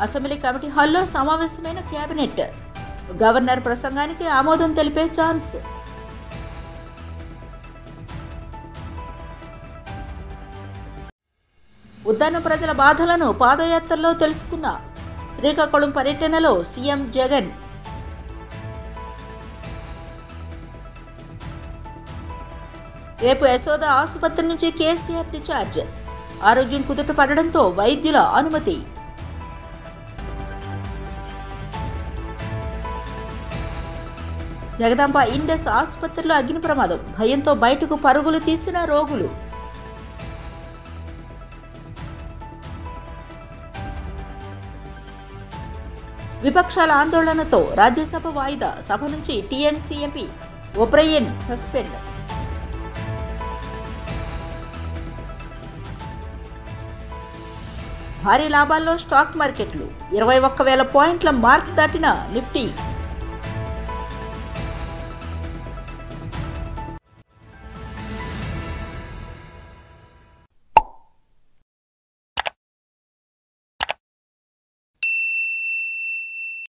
Assembly committee హాల్లో సమావేశమైన cabinet. Governor ప్రసంగానికి ఆమోదం తెలిపే ఛాన్స్. ఉద్దాన ప్రజల బాధలను పాదయాత్రలో తెలుసుకున్న శ్రీకాకుళం పర్యటనలో సీఎం జగన్. రేపు యశోద ఆసుపత్రి నుంచి కేసీఆర్ డిశ్చార్జ్. ఆరోగ్యం కుదుట పడడంతో వైద్యుల అనుమతి. జగదాంబ ఇండస్ ఆసుపత్రిలో అగ్ని ప్రమాదం. భయంతో బయటకు పరుగులు తీసిన రోగులు. విపక్షాల ఆందోళనతో రాజ్యసభ వాయిదా. సభ నుంచి టీఎంసీ ఎంపీ ఓబ్రయన్ సస్పెండ్. భారీ లాభాల్లో స్టాక్ మార్కెట్లు. 21,000 పాయింట్ల మార్క్ దాటిన నిఫ్టీ.